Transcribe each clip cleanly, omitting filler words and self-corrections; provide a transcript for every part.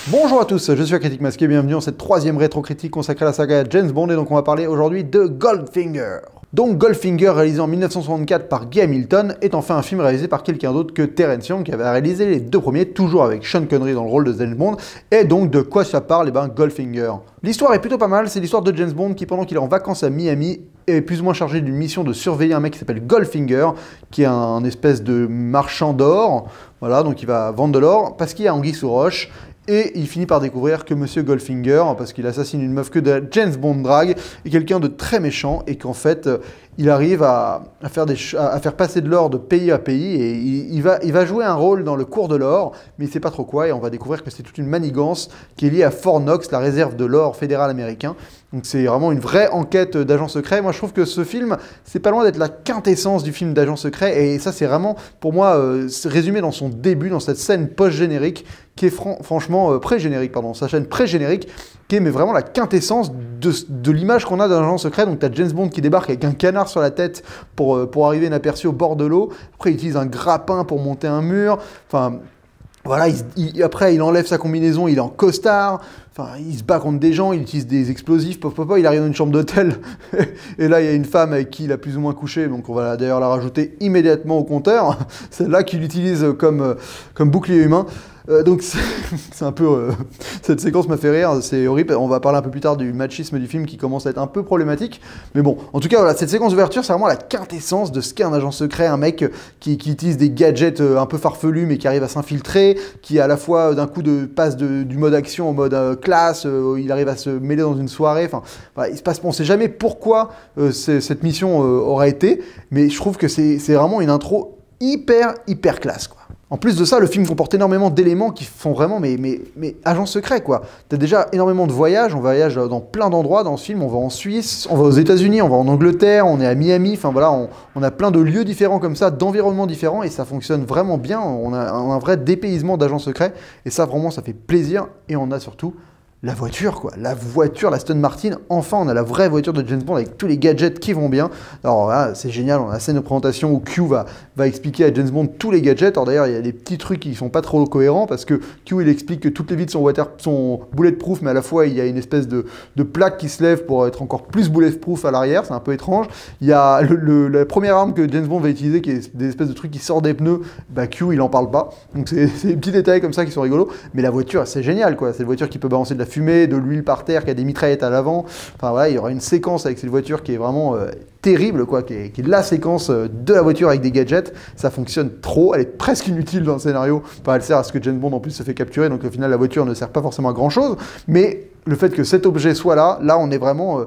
Bonjour à tous, je suis Critique Masqué, bienvenue dans cette troisième rétro-critique consacrée à la saga James Bond, et donc on va parler aujourd'hui de Goldfinger. Donc Goldfinger, réalisé en 1964 par Guy Hamilton, est enfin un film réalisé par quelqu'un d'autre que Terence Young, qui avait réalisé les deux premiers, toujours avec Sean Connery dans le rôle de James Bond. Et donc de quoi ça parle? Eh ben Goldfinger. L'histoire est plutôt pas mal, c'est l'histoire de James Bond qui, pendant qu'il est en vacances à Miami, est plus ou moins chargé d'une mission de surveiller un mec qui s'appelle Goldfinger, qui est un espèce de marchand d'or. Voilà, donc il va vendre de l'or parce qu'il y a anguille sous roche. Et il finit par découvrir que Monsieur Goldfinger, parce qu'il assassine une meuf que de James Bond drague, est quelqu'un de très méchant et qu'en fait, il arrive à faire passer de l'or de pays à pays et il va jouer un rôle dans le cours de l'or, mais il ne sait pas trop quoi et on va découvrir que c'est toute une manigance qui est liée à Fort Knox, la réserve de l'or fédéral américain. Donc c'est vraiment une vraie enquête d'agent secret. Moi je trouve que ce film, c'est pas loin d'être la quintessence du film d'agent secret et ça c'est vraiment pour moi résumé dans son début, dans cette scène post-générique qui est franchement pré-générique, pardon, sa chaîne pré-générique qui est mais vraiment la quintessence de l'image qu'on a d'un agent secret. Donc tu as James Bond qui débarque avec un canard sur la tête pour arriver inaperçu au bord de l'eau. Après il utilise un grappin pour monter un mur. Enfin voilà, après il enlève sa combinaison, il est en costard. Enfin, il se bat contre des gens, il utilise des explosifs, il arrive dans une chambre d'hôtel, et là il y a une femme avec qui il a plus ou moins couché, donc on va d'ailleurs la rajouter immédiatement au compteur, celle-là qu'il utilise comme bouclier humain. Donc c'est un peu... cette séquence m'a fait rire, c'est horrible, on va parler un peu plus tard du machisme du film qui commence à être un peu problématique, mais bon, en tout cas voilà, cette séquence d'ouverture c'est vraiment la quintessence de ce qu'est un agent secret, un mec qui utilise des gadgets un peu farfelus mais qui arrive à s'infiltrer, qui à la fois d'un coup passe du mode action au mode classe, il arrive à se mêler dans une soirée, enfin voilà, il se passe, on sait jamais pourquoi cette mission aura été, mais je trouve que c'est vraiment une intro hyper classe quoi. En plus de ça, le film comporte énormément d'éléments qui font vraiment mais agent secret quoi. T'as déjà énormément de voyages, on voyage dans plein d'endroits dans ce film, on va en Suisse, on va aux États-Unis, on va en Angleterre, on est à Miami, enfin voilà, on a plein de lieux différents comme ça, d'environnements différents et ça fonctionne vraiment bien, on a un vrai dépaysement d'agent secret et ça vraiment ça fait plaisir et on a surtout la voiture, quoi. La voiture, la Aston Martin. Enfin, on a la vraie voiture de James Bond avec tous les gadgets qui vont bien. Alors là, c'est génial. On a la scène de présentation où Q va expliquer à James Bond tous les gadgets. Alors d'ailleurs, il y a des petits trucs qui sont pas trop cohérents parce que Q, il explique que toutes les vitres sont bulletproof, mais à la fois, il y a une espèce de plaque qui se lève pour être encore plus bulletproof à l'arrière. C'est un peu étrange. Il y a la première arme que James Bond va utiliser qui est des espèces de trucs qui sortent des pneus. Bah, Q, il en parle pas. Donc c'est des petits détails comme ça qui sont rigolos. Mais la voiture, c'est génial, quoi. C'est une voiture qui peut balancer de la fumée, de l'huile par terre, qui a des mitraillettes à l'avant. Enfin voilà, il y aura une séquence avec cette voiture qui est vraiment terrible, quoi, qui est la séquence de la voiture avec des gadgets. Ça fonctionne trop, elle est presque inutile dans le scénario. Enfin, elle sert à ce que James Bond en plus se fait capturer, donc au final la voiture ne sert pas forcément à grand chose. Mais le fait que cet objet soit là on est vraiment...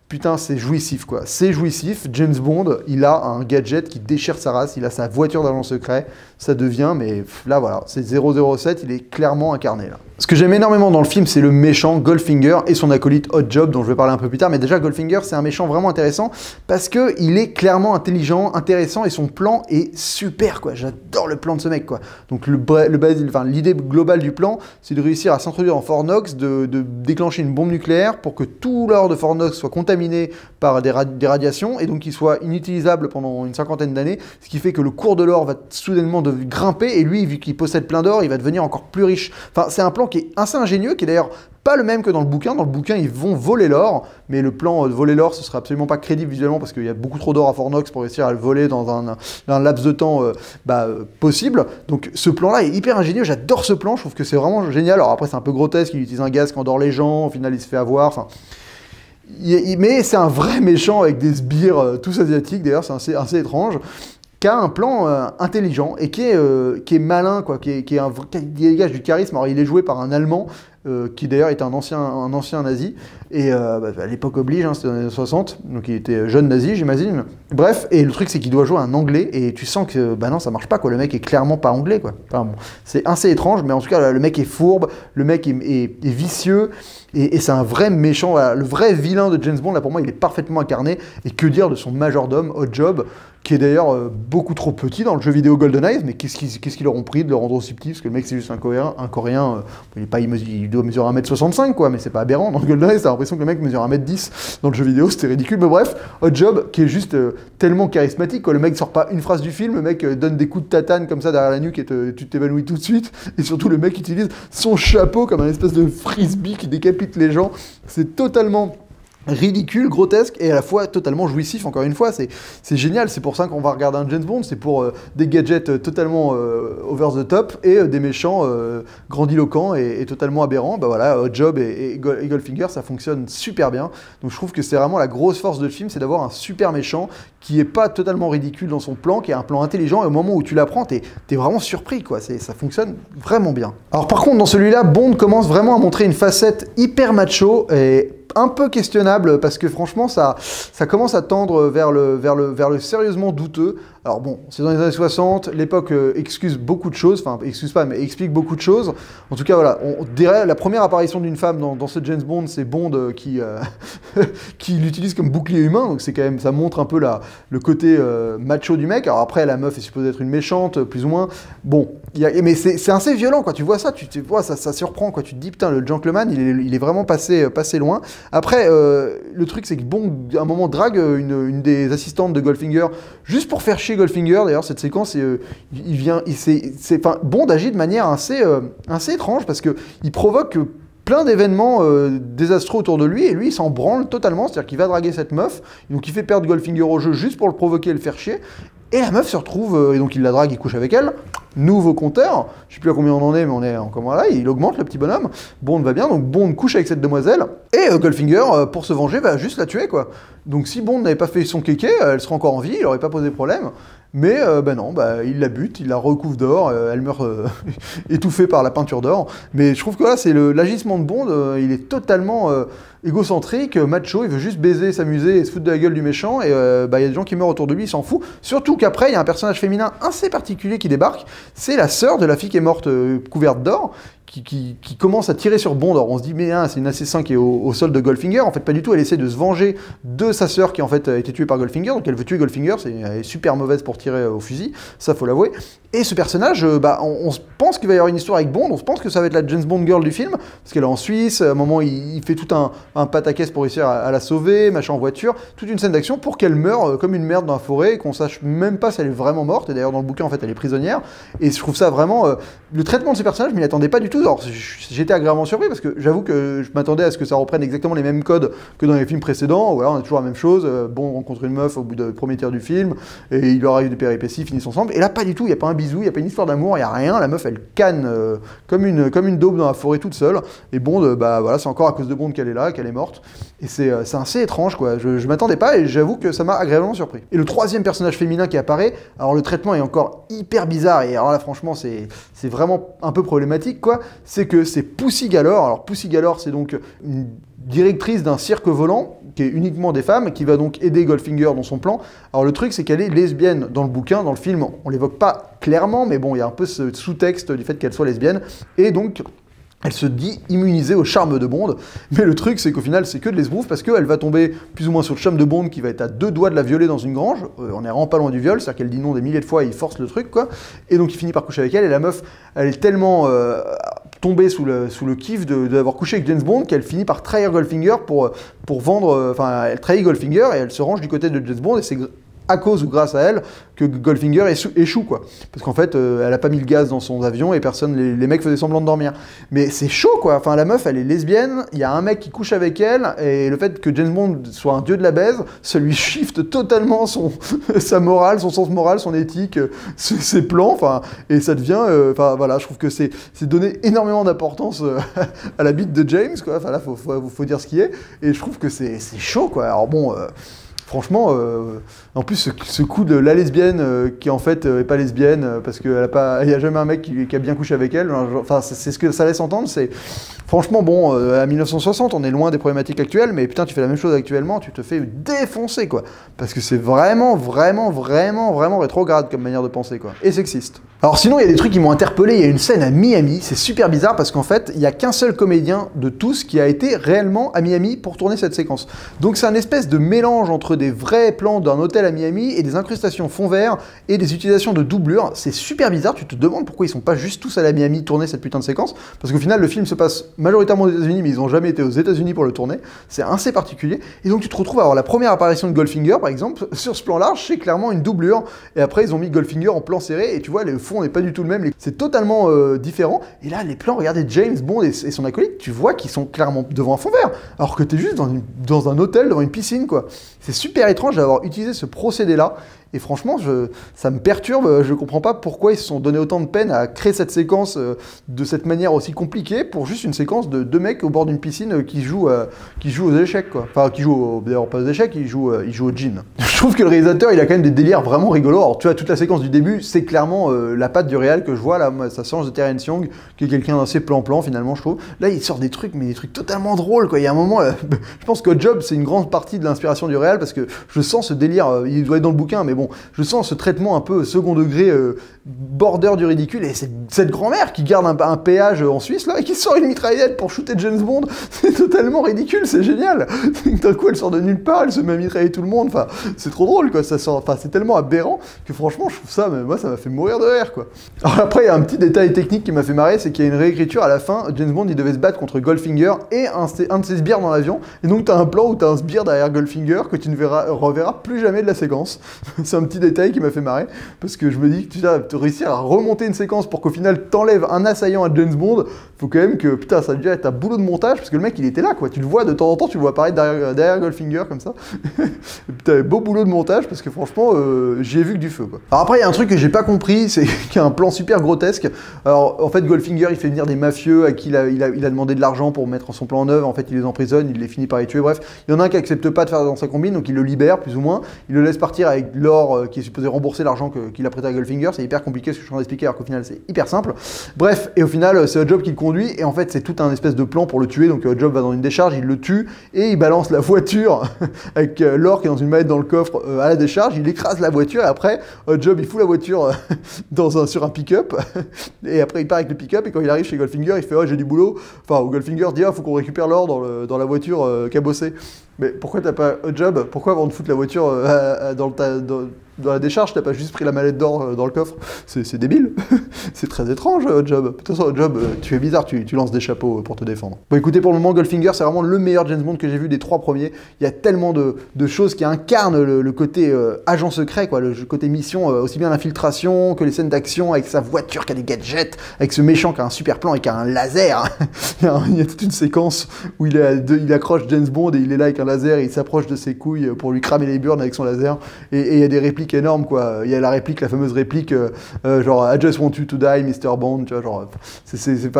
putain, c'est jouissif, quoi. C'est jouissif. James Bond, il a un gadget qui déchire sa race. Il a sa voiture d'agent secret. Ça devient, mais là, voilà. C'est 007. Il est clairement incarné, là. Ce que j'aime énormément dans le film, c'est le méchant Goldfinger et son acolyte Hot Job, dont je vais parler un peu plus tard. Mais déjà, Goldfinger, c'est un méchant vraiment intéressant parce qu'il est clairement intelligent, intéressant et son plan est super, quoi. J'adore le plan de ce mec, quoi. Donc, l'idée globale du plan, c'est de réussir à s'introduire en Fort Knox, de déclencher une bombe nucléaire pour que tout l'or de Fort Knox soit contaminé par des radiations et donc qu'il soit inutilisable pendant une cinquantaine d'années, ce qui fait que le cours de l'or va soudainement grimper et lui, vu qu'il possède plein d'or, il va devenir encore plus riche. Enfin, c'est un plan qui est assez ingénieux, qui est d'ailleurs pas le même que dans le bouquin. Dans le bouquin, ils vont voler l'or, mais le plan de voler l'or, ce serait absolument pas crédible visuellement parce qu'il y a beaucoup trop d'or à Fort Knox pour réussir à le voler dans un laps de temps possible. Donc ce plan-là est hyper ingénieux, j'adore ce plan, je trouve que c'est vraiment génial. Alors après, c'est un peu grotesque, il utilise un gaz qui endort les gens, au final, il se fait avoir, enfin... Mais c'est un vrai méchant avec des sbires tous asiatiques, d'ailleurs, c'est assez étrange, qui a un plan intelligent et qui est malin, quoi, qui dégage du charisme. Alors, il est joué par un Allemand, qui d'ailleurs est un ancien nazi, et à l'époque oblige, hein, c'était dans les années 60, donc il était jeune nazi, j'imagine. Bref, et le truc c'est qu'il doit jouer un anglais, et tu sens que, bah non, ça marche pas, quoi, le mec est clairement pas anglais, quoi. Enfin, bon, c'est assez étrange, mais en tout cas, le mec est fourbe, le mec est vicieux, et c'est un vrai méchant, voilà, le vrai vilain de James Bond, là pour moi, il est parfaitement incarné, et que dire de son majordome, Hot Job, qui est d'ailleurs beaucoup trop petit dans le jeu vidéo GoldenEye, mais qu'est-ce qu'ils leur ont pris de le rendre aussi petit, parce que le mec c'est juste un Coréen, il doit mesurer 1m65 quoi, mais c'est pas aberrant, dans GoldenEye t'as l'impression que le mec mesure 1m10 dans le jeu vidéo, c'était ridicule, mais bref, Odd Job qui est juste tellement charismatique, quoi. Le mec sort pas une phrase du film, le mec donne des coups de tatane comme ça derrière la nuque et tu t'évanouis tout de suite, et surtout le mec utilise son chapeau comme un espèce de frisbee qui décapite les gens, c'est totalement ridicule, grotesque et à la fois totalement jouissif. Encore une fois, c'est génial, c'est pour ça qu'on va regarder un James Bond, c'est pour des gadgets totalement over the top et des méchants grandiloquents et totalement aberrants. Bah voilà, Odd Job et Goldfinger, ça fonctionne super bien. Donc je trouve que c'est vraiment la grosse force de film, c'est d'avoir un super méchant qui est pas totalement ridicule dans son plan, qui a un plan intelligent, et au moment où tu l'apprends, t'es vraiment surpris, quoi. Ça fonctionne vraiment bien. Alors par contre, dans celui-là, Bond commence vraiment à montrer une facette hyper macho et un peu questionnable, parce que franchement ça commence à tendre vers le sérieusement douteux. Alors bon, c'est dans les années 60, l'époque excuse beaucoup de choses, enfin excuse pas, mais explique beaucoup de choses. En tout cas voilà, on dirait la première apparition d'une femme dans ce James Bond, c'est Bond qui l'utilise comme bouclier humain, donc c'est quand même, ça montre un peu le côté macho du mec. Alors après la meuf est supposée être une méchante, plus ou moins. Bon, mais c'est assez violent, quoi. Tu vois ça, tu vois ça surprend, quoi. Tu te dis putain, le gentleman il est vraiment passé loin. Après le truc c'est que Bond à un moment drague une des assistantes de Goldfinger juste pour faire chier Goldfinger. D'ailleurs cette séquence Bond agit de manière assez étrange, parce que il provoque plein d'événements désastreux autour de lui, et lui il s'en branle totalement, c'est-à-dire qu'il va draguer cette meuf, donc il fait perdre Goldfinger au jeu juste pour le provoquer et le faire chier, et la meuf se retrouve, et donc il la drague, il couche avec elle, nouveau compteur, je sais plus à combien on en est, mais on est encore là, il augmente le petit bonhomme, Bond va bien, donc Bond couche avec cette demoiselle, et Goldfinger, pour se venger, va juste la tuer, quoi. Donc si Bond n'avait pas fait son kéké, elle serait encore en vie, il aurait pas posé problème, mais non, il la bute, il la recouvre d'or, elle meurt étouffée par la peinture d'or, mais je trouve que là, c'est l'agissement de Bond, il est totalement égocentrique, macho, il veut juste baiser, s'amuser et se foutre de la gueule du méchant, et y a des gens qui meurent autour de lui, il s'en fout. Surtout qu'après, il y a un personnage féminin assez particulier qui débarque, c'est la sœur de la fille qui est morte couverte d'or, qui commence à tirer sur Bond. Alors on se dit, mais c'est une assassin qui est au sol de Goldfinger. En fait, pas du tout, elle essaie de se venger de sa sœur qui en fait a été tuée par Goldfinger, donc elle veut tuer Goldfinger, elle est super mauvaise pour tirer au fusil, ça faut l'avouer. Et ce personnage, on pense qu'il va y avoir une histoire avec Bond, on se pense que ça va être la James Bond girl du film, parce qu'elle est en Suisse, à un moment il fait tout un pataquès pour réussir à la sauver, machin en voiture, toute une scène d'action pour qu'elle meure comme une merde dans la forêt, et qu'on sache même pas si elle est vraiment morte, et d'ailleurs dans le bouquin en fait elle est prisonnière, et je trouve ça vraiment, le traitement de ces personnages, je m'y attendais pas du tout. Alors j'étais agréablement surpris, parce que j'avoue que je m'attendais à ce que ça reprenne exactement les mêmes codes que dans les films précédents, où alors on a toujours la même chose, Bond rencontre une meuf au bout du premier tiers du film, et il leur arrive des péripéties, ils finissent ensemble, et là pas du tout, il n'y a pas un bisou, il n'y a pas une histoire d'amour, il n'y a rien, la meuf elle canne comme une daube dans la forêt toute seule, et Bond, voilà, c'est encore à cause de Bond qu'elle est là, qu'elle est morte, et c'est assez étrange, quoi. Je m'attendais pas, et j'avoue que ça m'a agréablement surpris. Et le troisième personnage féminin qui apparaît, alors le traitement est encore hyper bizarre, et alors là franchement c'est vraiment un peu problématique, quoi, c'est que c'est Pussy Galore. Alors Pussy Galore, c'est donc une directrice d'un cirque volant qui est uniquement des femmes, qui va donc aider Goldfinger dans son plan. Alors le truc, c'est qu'elle est lesbienne dans le bouquin, dans le film, on l'évoque pas clairement, mais bon, il y a un peu ce sous-texte du fait qu'elle soit lesbienne, et donc elle se dit immunisée au charme de Bond, mais le truc c'est qu'au final c'est que de l'esbrouf, parce qu'elle va tomber plus ou moins sur le charme de Bond qui va être à 2 doigts de la violer dans une grange, on est vraiment pas loin du viol, c'est-à-dire qu'elle dit non des milliers de fois et il force le truc, quoi, et donc il finit par coucher avec elle, et la meuf elle est tellement tombée sous le kiff d'avoir couché avec James Bond qu'elle finit par trahir Goldfinger pour vendre, elle trahit Goldfinger et elle se range du côté de James Bond, et c'est à cause ou grâce à elle que Goldfinger échoue, quoi. Parce qu'en fait, elle a pas mis le gaz dans son avion et les mecs faisaient semblant de dormir. Mais c'est chaud, quoi. Enfin, la meuf, elle est lesbienne, il y a un mec qui couche avec elle, et le fait que James Bond soit un dieu de la baise, ça lui shift totalement sa morale, son sens moral, son éthique, ses plans, enfin, et ça devient, voilà, je trouve que c'est donner énormément d'importance à la bite de James, quoi. Enfin, là, faut dire ce qui est, et je trouve que c'est chaud, quoi. Alors bon, franchement, en plus, ce coup de la lesbienne qui en fait est pas lesbienne parce qu'il n'y a jamais un mec qui a bien couché avec elle. Enfin, c'est ce que ça laisse entendre. C'est franchement bon. À 1960, on est loin des problématiques actuelles, mais putain, tu fais la même chose actuellement, tu te fais défoncer, quoi. Parce que c'est vraiment rétrograde comme manière de penser, quoi. Et sexiste. Alors sinon, il y a des trucs qui m'ont interpellé. Il y a une scène à Miami. C'est super bizarre parce qu'en fait, il n'y a qu'un seul comédien de tous qui a été réellement à Miami pour tourner cette séquence. Donc c'est un espèce de mélange entre des vrais plans d'un hôtel à Miami et des incrustations fond vert et des utilisations de doublures. C'est super bizarre, tu te demandes pourquoi ils sont pas juste tous allés à Miami tourner cette putain de séquence, parce qu'au final le film se passe majoritairement aux États-Unis, mais ils ont jamais été aux États-Unis pour le tourner. C'est assez particulier. Et donc tu te retrouves à avoir la première apparition de Goldfinger, par exemple, sur ce plan large, c'est clairement une doublure. Et après ils ont mis Goldfinger en plan serré, et tu vois, le fond n'est pas du tout le même. C'est totalement différent. Et là, les plans, regardez James Bond et son acolyte, tu vois qu'ils sont clairement devant un fond vert, alors que t'es juste dans un hôtel, devant une piscine, quoi. C'est super étrange d'avoir utilisé ce procédé-là. Et franchement, ça me perturbe, je comprends pas pourquoi ils se sont donné autant de peine à créer cette séquence de cette manière aussi compliquée pour juste une séquence de deux mecs au bord d'une piscine qui jouent aux échecs, quoi. Enfin, d'ailleurs pas aux échecs, ils jouent au gin. Je trouve que le réalisateur, il a quand même des délires vraiment rigolos. Alors tu vois, toute la séquence du début, c'est clairement la patte du réal que je vois là, moi, ça change de Terence Young, qui est quelqu'un d'assez plan-plan finalement, je trouve. Là, il sort des trucs, mais des trucs totalement drôles, quoi. Il y a un moment, je pense que Job, c'est une grande partie de l'inspiration du réal, parce que je sens ce délire, il doit être dans le bouquin, mais bon, je sens ce traitement un peu second degré, border du ridicule, et cette grand-mère qui garde un péage en Suisse, là, et qui sort une mitraillette pour shooter James Bond, c'est totalement ridicule, c'est génial. D'un coup, elle sort de nulle part, elle se met à mitrailler tout le monde, enfin, c'est trop drôle, quoi, c'est tellement aberrant, que franchement, je trouve ça, mais moi, ça m'a fait mourir de rire, quoi. Alors après, il y a un petit détail technique qui m'a fait marrer, c'est qu'il y a une réécriture à la fin, James Bond, il devait se battre contre Goldfinger et un de ses sbires dans l'avion, et donc t'as un plan où t'as un sbire derrière Goldfinger que tu ne reverras plus jamais de la séquence. C'est un petit détail qui m'a fait marrer, parce que je me dis que tu vas réussir à remonter une séquence pour qu'au final t'enlèves un assaillant à James Bond, faut quand même que, putain, ça a dû être un boulot de montage, parce que le mec il était là, quoi, tu le vois de temps en temps, tu le vois apparaître derrière Goldfinger comme ça. Putain, beau boulot de montage, parce que franchement, j'y ai vu que du feu, quoi. Alors après, il y a un truc que j'ai pas compris, c'est qu'il y a un plan super grotesque. Alors en fait, Goldfinger il fait venir des mafieux à qui il a demandé de l'argent pour mettre son plan en œuvre, en fait il les emprisonne, il les finit par les tuer, bref. Il y en a un qui accepte pas de faire dans sa combine, donc il le libère, plus ou moins, il le laisse partir avec l'or qui est supposé rembourser l'argent qu'il a prêté à Goldfinger. C'est hyper compliqué ce que je suis en train d'expliquer, alors qu'au final c'est hyper simple. Bref, et au final c'est Job qui le conduit, et en fait c'est tout un espèce de plan pour le tuer. Donc Job va dans une décharge, il le tue, et il balance la voiture avec l'or qui est dans une mallette dans le coffre à la décharge, il écrase la voiture, et après Job il fout la voiture sur un pick-up, et après il part avec le pick-up, et quand il arrive chez Goldfinger, il fait « Oh, j'ai du boulot », enfin Goldfinger dit « Ah, faut qu'on récupère l'or dans la voiture cabossée ». Mais pourquoi t'as pas Job? Pourquoi avant de foutre la voiture dans la décharge, t'as pas juste pris la mallette d'or dans le coffre? C'est débile. C'est très étrange, Job. De toute façon, Job, tu es bizarre, tu lances des chapeaux pour te défendre. Bon, écoutez, pour le moment, Goldfinger, c'est vraiment le meilleur James Bond que j'ai vu des 3 premiers. Il y a tellement de choses qui incarnent le côté agent secret, quoi, le côté mission, aussi bien l'infiltration que les scènes d'action, avec sa voiture qui a des gadgets, avec ce méchant qui a un super plan et qui a un laser. Il y a toute une séquence où il accroche James Bond et il est là avec un laser et il s'approche de ses couilles pour lui cramer les burnes avec son laser. Et il y a des répliques énormes, quoi. Il y a la fameuse réplique genre I just want you to die, Mr. Bond, tu vois, genre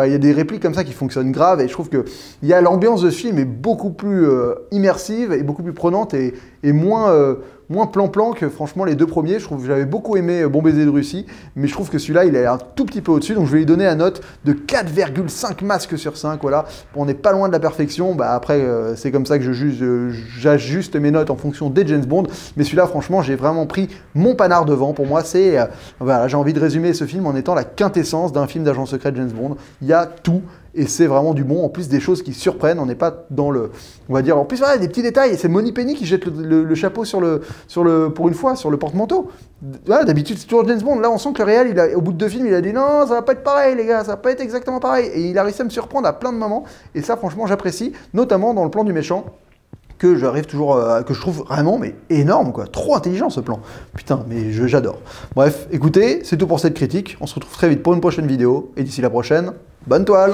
il y a des répliques comme ça qui fonctionnent grave, et je trouve que l'ambiance de ce film est beaucoup plus immersive et beaucoup plus prenante et moins plan-plan que franchement les 2 premiers. Je trouve que j'avais beaucoup aimé Bon baiser de Russie, mais je trouve que celui-là il est un tout petit peu au-dessus, donc je vais lui donner la note de 4,5 masques sur 5, voilà. On n'est pas loin de la perfection, bah après c'est comme ça que j'ajuste mes notes en fonction des James Bond, mais celui-là franchement j'ai vraiment pris mon panard devant. Pour moi c'est, voilà, j'ai envie de résumer ce film en étant la quintessence d'un film d'agent secret de James Bond. Il y a tout, et c'est vraiment du bon, en plus des choses qui surprennent, on n'est pas dans le... On va dire, en plus voilà, des petits détails, c'est Moni Penny qui jette le chapeau pour une fois, sur le porte-manteau. Voilà, d'habitude c'est toujours James Bond, là on sent que le réel, au bout de 2 films, il a dit non, ça va pas être pareil les gars, ça va pas être exactement pareil, et il a réussi à me surprendre à plein de moments, et ça franchement j'apprécie, notamment dans le plan du méchant, que j'arrive toujours, que je trouve vraiment mais énorme, quoi, trop intelligent ce plan, putain, mais j'adore. Bref, écoutez, c'est tout pour cette critique, on se retrouve très vite pour une prochaine vidéo, et d'ici la prochaine, bonne toile!